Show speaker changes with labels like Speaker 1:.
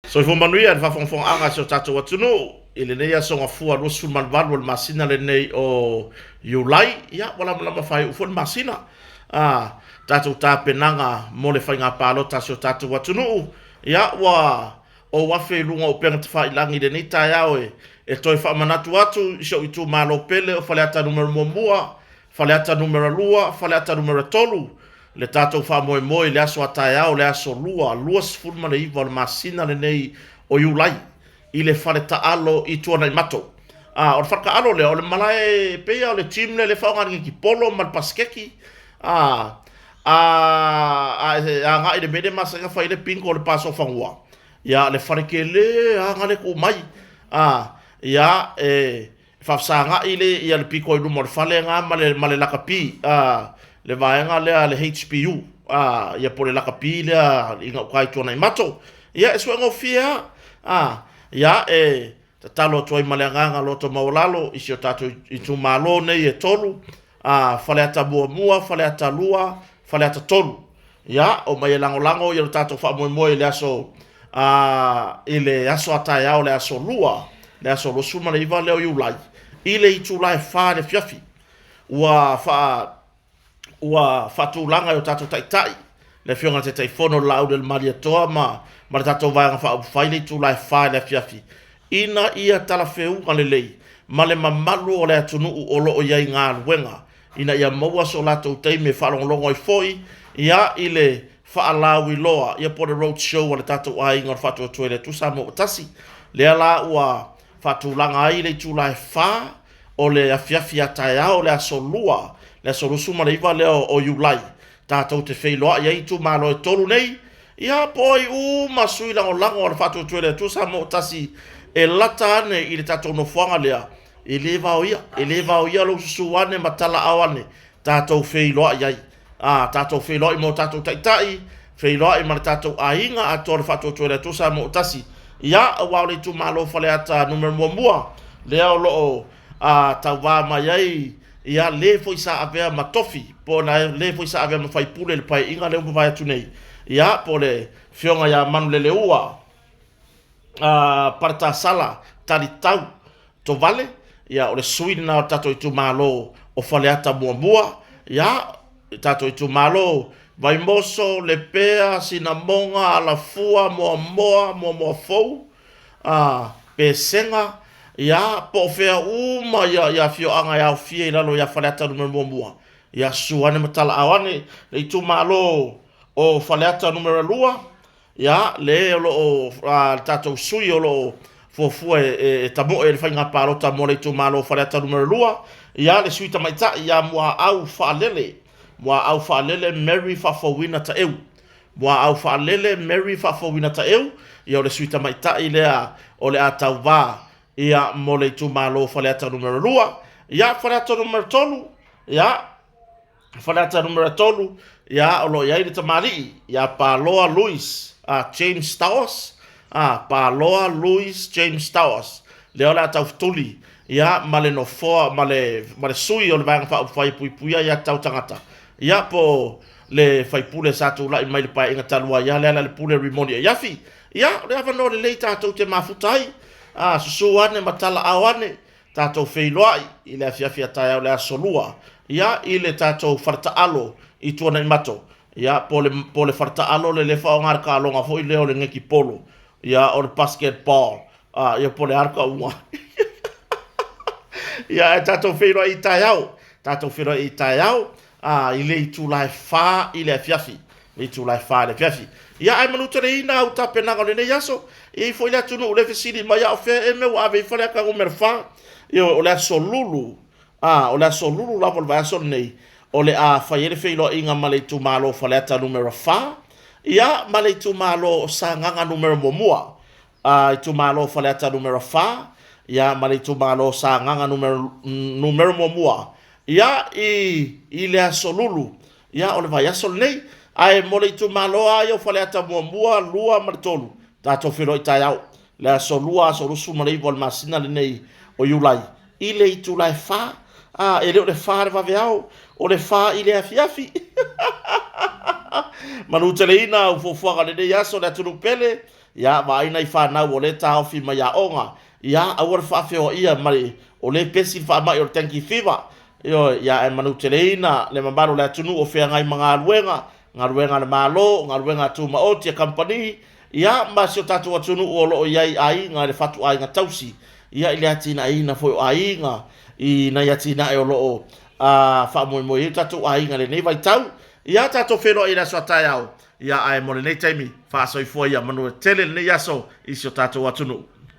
Speaker 1: So fo manuia fa fon anga so tatu watuno ile nei aso ngafua lo sul malvalu al masina le nei o Julai ya wala mala fai u fon masina tatu tapenanga mo le fainga palo taso tatu watuno ya wa o wafe lunga o penga te fai langi le nei taiao e toi fa manatu watu so itu malo pele o fale ata numero mombua fale ata numero lua fale ata numero tolu le tatou fa moe le aso ataiao le aso lua sfulma le iva le masina le nei o Julai i le fale taalo i tuana i mato o le whaka alo le o le malae pea o le team le whaonga ki polo mal paskeki nga i le mede masanga fa i le pinko o le paso whangua ia le fale ke le nga le ko mai ia whafsanga i le ia le piko i lumo le fale nga male lakapi le vaenga le HPU ia po le lakapi le inga ukai tuana i mato ia e suenga o fia ia talo toi maleanga loto maulalo isi o tato i tu malo nei e tolu fale ata mua fale ata lua fale ata tolu ia o mai lango ia tato fa moe le aso ile aso ata ia o le aso lua le aso lo suma le iva le o Julai ile i tu lai fa le fiafi ua fatulanga yo tato taitai le fionga te taifono lau del maria toa ma tato vaenga fa ufaile tu lai fa le fiafi ina ia talafeu ka lelei ma le mamalu o le atunu o lo o iai ngā luenga ina ia maua so lato tei me whalonglongo i foi ia ile whaalawi loa ia po le road show o le tato ai ngor fatu o tuele tu sa mo tasi le ala ua fatulanga ai le tu lai fa o le afiafi ataya o le asolua le solusu ma le iva leo o Julai tatou te feiloa ia i tu malo e tolu nei ia poi masui lango o le fatu o tuele tu sa mo tasi e lata ane i le tatou no fuanga lea e leva o ia lo susuane matala awane tatou feiloa iai tatou feiloa i mo tatou taitai feiloa i ma le tatou ainga a tore fatu o tuele tu sa mo tasi ia wao le tu malo fale ata numero mua lea o loo tau wā mai ai ia le foi sa avea matofi po na le foi sa avea mafai pule le pai inga le umawai atu nei ia po le fionga ia manu le ua parta sala tali tau to vale ia o le suini na tato i tu malo o fale ata mua ia tato i tu malo vai moso le pea sinamonga ala fua moa fou pesenga ia po fea uma ia fio anga ia fie lalo ia fale ata numero mua ia suane matala awane le tu malo o fale ata numero lua ia le o tato sui o lo fofua e tamo e le fainga palota mo le tu malo fale ata numero lua ia le suita maita ia mua au faalele Mary fafowina ta eu mua au faalele Mary fafowina ta eu ia le suita maita i lea o le atauva ia mo le tu malo fale ata numero lua ia fale ata numero tolu ia fale ata numero tolu ia o lo ia i le tamari ia Paloa Louis James Towers Paloa Louis James Towers le ola tau tuli ia male no foa male sui o le vanga fa fai puipuia ia tau tangata ia po le fai pule sa tu la mai le pai inga talua ia le pule rimonia ia fi ia le ava no le leita tau te mafutai susuane matala awane tatou feiloai i le afiafia tai au le asolua ia i le tatou fartaalo i tuana i mato ia po le fartaalo le whaonga arka alonga foi leo le ngeki polo ia o le basketball ia po le arka unga ia e tatou feiloai i tai au i le itulai fa i le afiafi ia ai manuta le ina au tapenaga le nei aso i foi le tunu le fesili mai au fe e me wa ave fale ka ngomer fa o le solulu la vol va son nei o le fa ile feilo inga male tu malo fale ata numero fa ia male tu malo sanganga numero mua i tu malo fale ata numero fa ia male tu malo sanganga numero mua ia i le solulu ia o le va sol nei ai mole tu malo ai o fale ata mua lua martolu tato filo i tai au le solua so rusu male vol masina le nei o Julai ile i tu lai fa ele o le fa le vaveau o le fa ile afiafi Manu teleina u fofuanga le nei aso le tunu pele ia vaina I whanau o le tau fi mai a onga ia awar whawhio ia mari o le pesi wha mai o le tanki whiwa ia e manu te reina le mambaro le atunu o whea ngai mga ngā ruenga le malo ngā ruenga tu maoti a company ia masio tatu atunu o lo iai ai ngā le whatu ai ngā tausi ia ile atina ina foi ai ngā I na yatina e o lo wha moi I tatu ai ngā le nei vai tau ia tatu whero I raso atai au ia ai mo le nei taimi wha asoi foi ia manu tele le nei aso I sio tatu atunu